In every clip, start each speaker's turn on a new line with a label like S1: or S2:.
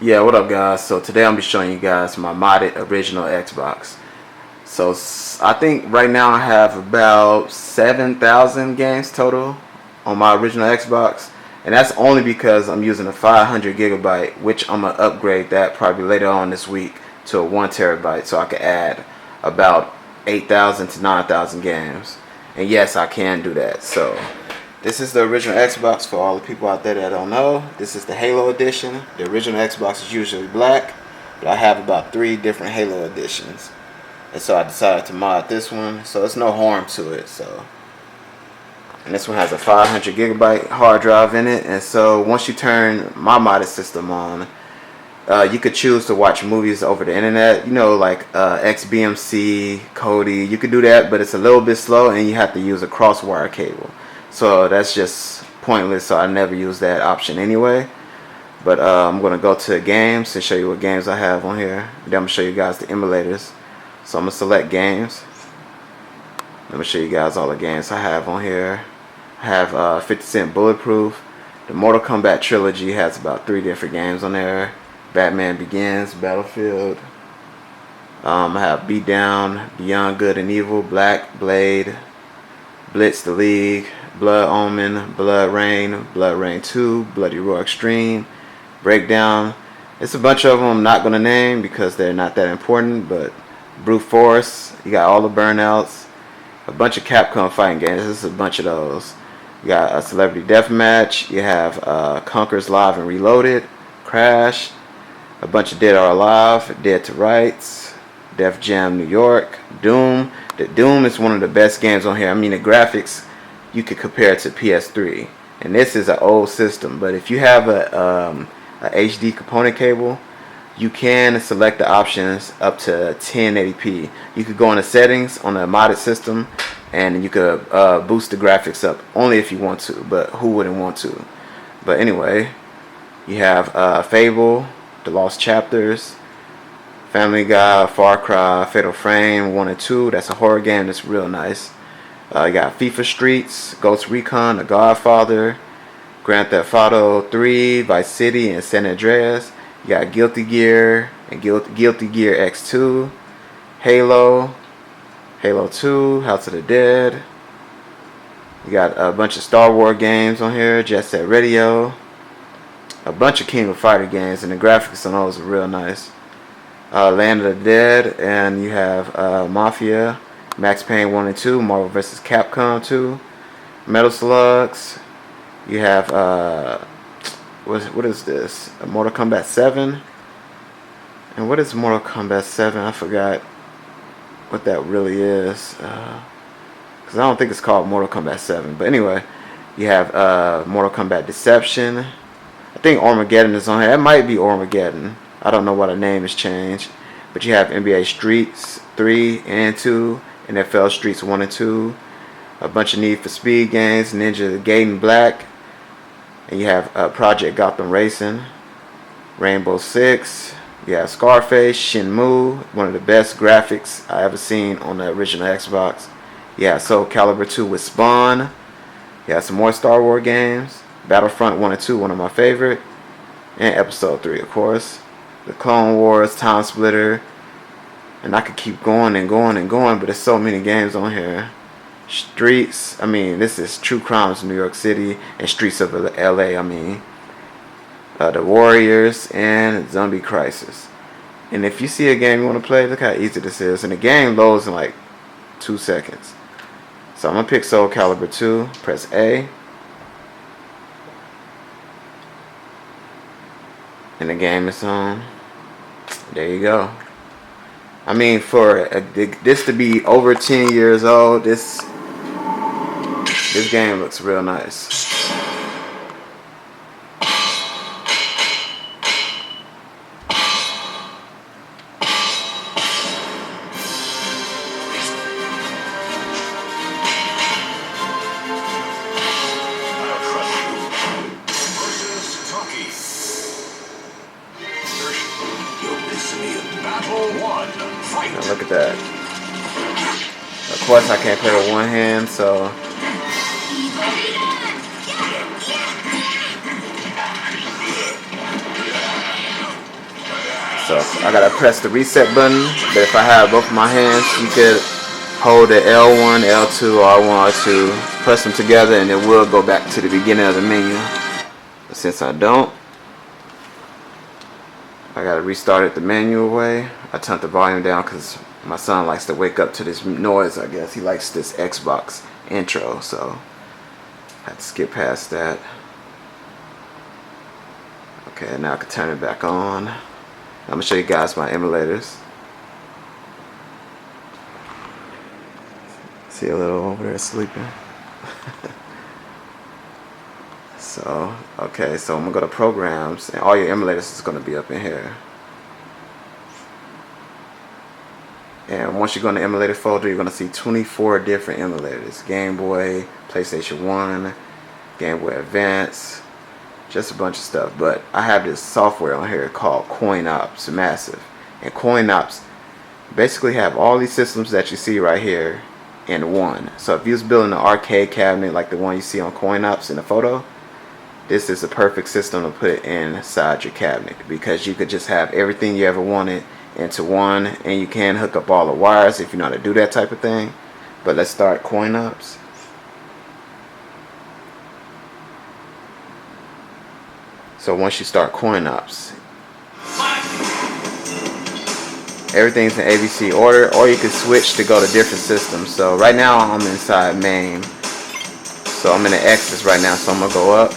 S1: Yeah, what up guys? So today I'm be showing you guys my modded original Xbox. So I think right now I have about 7,000 games total on my original Xbox, and that's only because I'm using a 500 gigabyte, which I'm gonna upgrade that probably later on this week to a 1 terabyte, so I can add about 8,000 to 9,000 games. And yes, I can do that. So this is the original Xbox for all the people out there that don't know. This is the Halo edition. The original Xbox is usually black, but I have about 3 different Halo editions. And so I decided to mod this one. So it's no harm to it. And this one has a 500 gigabyte hard drive in it. And so once you turn my modded system on, you could choose to watch movies over the internet. You know, like XBMC, Kodi. You could do that, but it's a little bit slow and you have to use a crosswire cable. So that's just pointless, so I never use that option anyway. But I'm going to go to games and show you what games I have on here. Then I'm going to show you guys the emulators. So I'm going to select games. Let me show you guys all the games I have on here. I have 50 Cent Bulletproof. The Mortal Kombat trilogy has about 3 different games on there. Batman Begins, Battlefield. I have Beatdown, Beyond Good and Evil, Black, Blade, Blitz the League, Blood Omen, Blood Rain 2, Bloody Roar Extreme, Breakdown. It's a bunch of them I'm not going to name because they're not that important, but Brute Force, you got all the Burnouts, a bunch of Capcom fighting games. This is a bunch of those. You got a Celebrity Deathmatch, you have Conquerors Live and Reloaded, Crash, a bunch of Dead or Alive, Dead to Rights, Def Jam New York, Doom. Doom is one of the best games on here. I mean, the graphics, you could compare it to PS3. And this is an old system. But if you have a HD component cable, you can select the options up to 1080p. You could go in the settings on the modded system, and you could boost the graphics up only if you want to. But who wouldn't want to? But anyway, you have Fable, The Lost Chapters, Family Guy, Far Cry, Fatal Frame 1 and 2. That's a horror game that's real nice. You got FIFA Streets, Ghost Recon, The Godfather, Grand Theft Auto 3, Vice City, and San Andreas. You got Guilty Gear and Guilty Gear X2, Halo, Halo 2, House of the Dead. You got a bunch of Star Wars games on here, Jet Set Radio, a bunch of King of Fighter games, and the graphics on those are real nice. Land of the Dead, and you have Mafia, Max Payne 1 and 2, Marvel vs. Capcom 2, Metal Slugs. You have what is this? Mortal Kombat 7. And what is Mortal Kombat 7? I forgot what that really is. Because I don't think it's called Mortal Kombat 7. But anyway, you have Mortal Kombat Deception. I think Armageddon is on here. It might be Armageddon. I don't know why the name has changed. But you have NBA Streets 3 and 2, NFL Streets 1 and 2, a bunch of Need for Speed games, Ninja Gaiden Black, and you have Project Gotham Racing, Rainbow Six, you have Scarface, Shenmue, one of the best graphics I ever seen on the original Xbox. You have Soul Calibur 2 with Spawn. You have some more Star Wars games, Battlefront 1 and 2, one of my favorite, and Episode 3, of course. The Clone Wars, Time Splitter, and I could keep going and going and going, but there's so many games on here. Streets, I mean, this is True Crimes New York City and Streets of LA, I mean. The Warriors and Zombie Crisis. And if you see a game you want to play, look how easy this is. And the game loads in like 2 seconds. So I'm going to pick Soul Calibur 2, press A. And the game is on. There you go. I mean, for this to be over 10 years old, this game looks real nice. Now look at that. Of course I can't play with one hand, so So I gotta press the reset button, but if I have both of my hands, you could hold the L1, L2, R1, R2, press them together, and it will go back to the beginning of the menu. But since I don't, I gotta restart it the manual way. I turned the volume down because my son likes to wake up to this noise, I guess. He likes this Xbox intro, so I had to skip past that. Okay, now I can turn it back on. I'm gonna show you guys my emulators. See a little over there sleeping. So, okay, so I'm gonna go to programs, and all your emulators is gonna be up in here. And once you go in the emulator folder, you're gonna see 24 different emulators: Game Boy, PlayStation 1, Game Boy Advance, just a bunch of stuff. But I have this software on here called CoinOps, massive. And CoinOps basically have all these systems that you see right here in one. So if you was building an arcade cabinet like the one you see on CoinOps in the photo, this is the perfect system to put it inside your cabinet, because you could just have everything you ever wanted into one, and you can hook up all the wires if you know how to do that type of thing. But let's start CoinOps. So once you start CoinOps, everything's in ABC order, or you can switch to go to different systems. So right now I'm inside main, so I'm in the X's right now, so I'm gonna go up.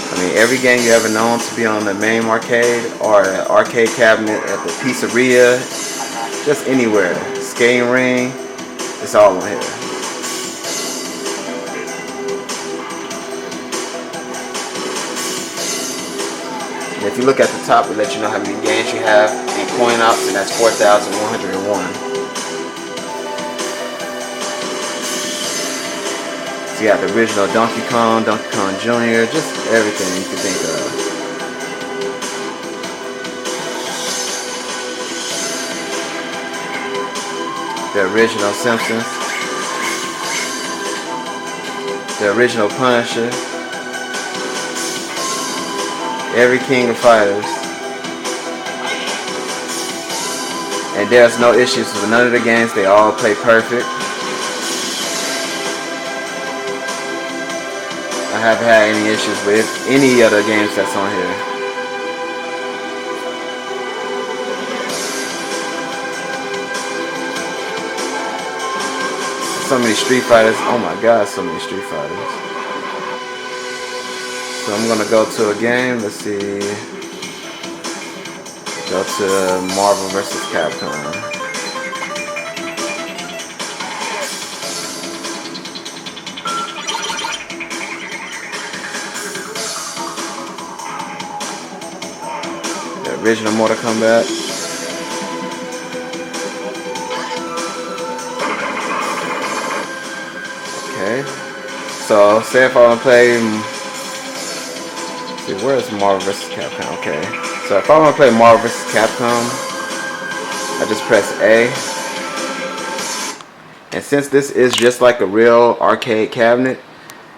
S1: I mean, every game you ever known to be on the main arcade or an arcade cabinet at the pizzeria, just anywhere, skating ring, it's all on here. And if you look at the top, it lets you know how many games you have in CoinOps, and that's 4,101. So you have the original Donkey Kong Jr., just everything you can think of. The original Simpsons. The original Punisher. Every King of Fighters. And there's no issues with none of the games. They all play perfect. I haven't had any issues with any other games that's on here. So many Street Fighters. Oh my god, so many Street Fighters. So I'm gonna go to a game. Let's see. Go to Marvel vs. Capcom. Original Mortal Kombat. Okay. So say if I want to play, see, where's Marvel vs. Capcom? Okay. So if I want to play Marvel vs. Capcom, I just press A. And since this is just like a real arcade cabinet,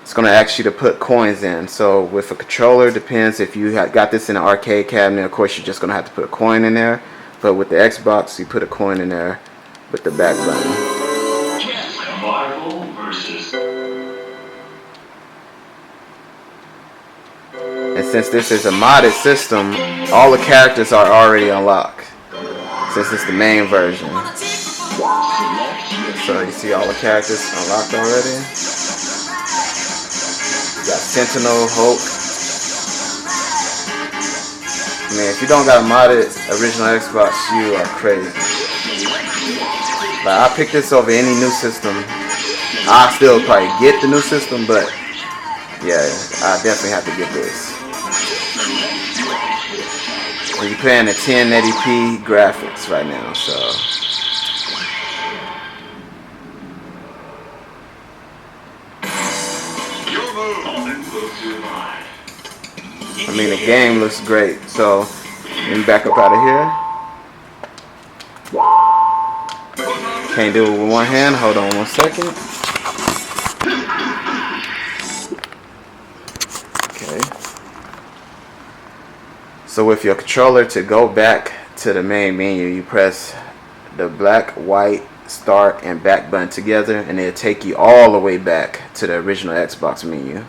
S1: it's going to ask you to put coins in. So with a controller, depends if you got this in an arcade cabinet, of course you're just going to have to put a coin in there. But with the Xbox, you put a coin in there with the back button.
S2: Marvel versus.
S1: And since this is a modded system, all the characters are already unlocked, since it's the main version. So you see all the characters unlocked already. Got Sentinel, Hulk. I mean, if you don't got a modded original Xbox, you are crazy. But I picked this over any new system. I still probably get the new system, but yeah, I definitely have to get this. And you're playing the 1080p graphics right now, so. I mean, the game looks great. So, let me back up out of here. Can't do it with one hand. Hold on 1 second. Okay. So with your controller, to go back to the main menu, you press the black, white, start, and back button together, and it'll take you all the way back to the original Xbox menu.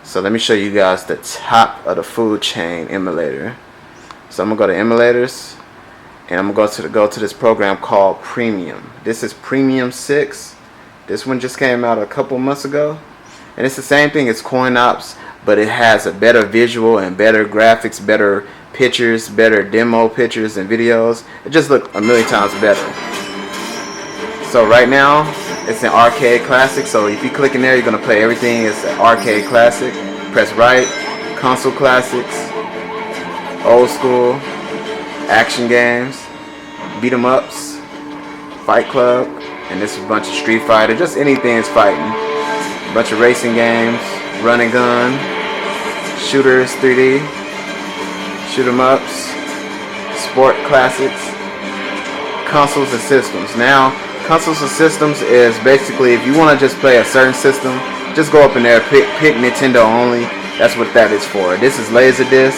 S1: So let me show you guys the top of the food chain emulator. So I'm gonna go to emulators, and I'm gonna go to this program called Premium. This is Premium 6. This one just came out a couple months ago, and it's the same thing as CoinOps, but it has a better visual and better graphics, better pictures, better demo pictures and videos. It just looks a million times better. So right now it's an arcade classic, so if you click in there, you're gonna play everything. It's an arcade classic. Press right, console classics, old school, action games, beat 'em ups, Fight Club, and this is a bunch of Street Fighter, just anything is fighting. A bunch of racing games, run and gun, shooters, 3D, shoot 'em ups, sport classics, consoles and systems. Now, consoles and systems is basically if you want to just play a certain system, just go up in there, pick Nintendo only. That's what that is for. This is Laserdisc,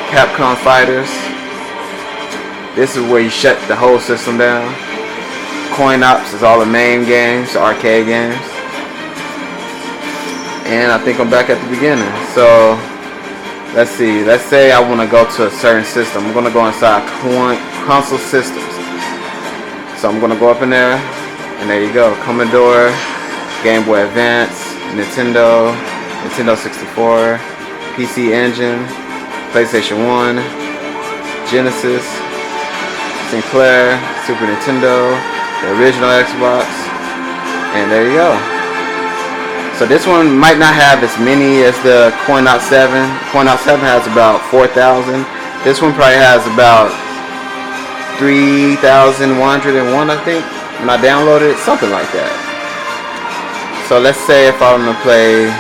S1: Capcom Fighters. This is where you shut the whole system down. CoinOps is all the main games, the arcade games. And I think I'm back at the beginning. So let's see. Let's say I want to go to a certain system. I'm going to go inside console systems. So I'm going to go up in there, and there you go. Commodore, Game Boy Advance, Nintendo, Nintendo 64, PC Engine, PlayStation 1, Genesis, Sinclair, Super Nintendo, the original Xbox, and there you go. So this one might not have as many as the CoinOps 7. CoinOps 7 has about 4,000. This one probably has about 3,101, I think, when I downloaded it, something like that. So let's say if I want to play,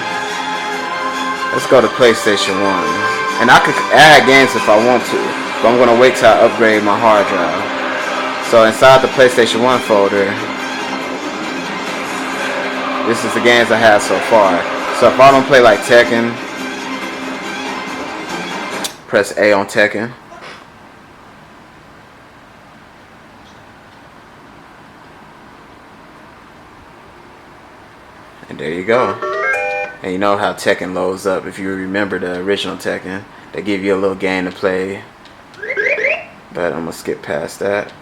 S1: let's go to PlayStation 1. And I could add games if I want to, but I'm going to wait till I upgrade my hard drive. So inside the PlayStation 1 folder, this is the games I have so far. So if I don't play like Tekken, press A on Tekken. And there you go. And you know how Tekken loads up. If you remember the original Tekken, they give you a little game to play. But I'm going to skip past that.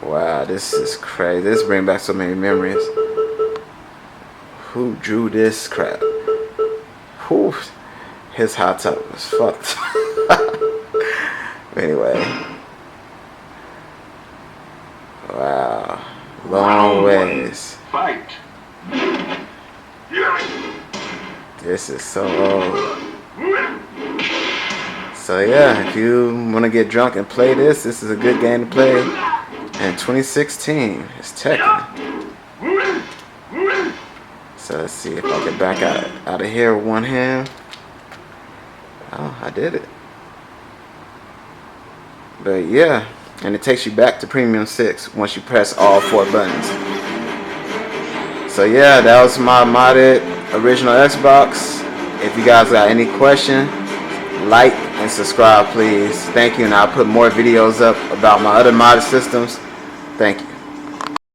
S1: Wow, this is crazy. This brings back so many memories. Who drew this crap? Whew. His hot top was fucked. Anyway. Wow. Long ways.
S2: Fight.
S1: This is so old. So yeah, if you want to get drunk and play this is a good game to play. In 2016, it's Tekken. So let's see if I can back out of here with one hand. Oh, I did it. But yeah, and it takes you back to Premium 6 once you press all 4 buttons. So yeah, that was my modded original Xbox. If you guys got any question, like and subscribe please. Thank you, and I'll put more videos up about my other modded systems. Thank you.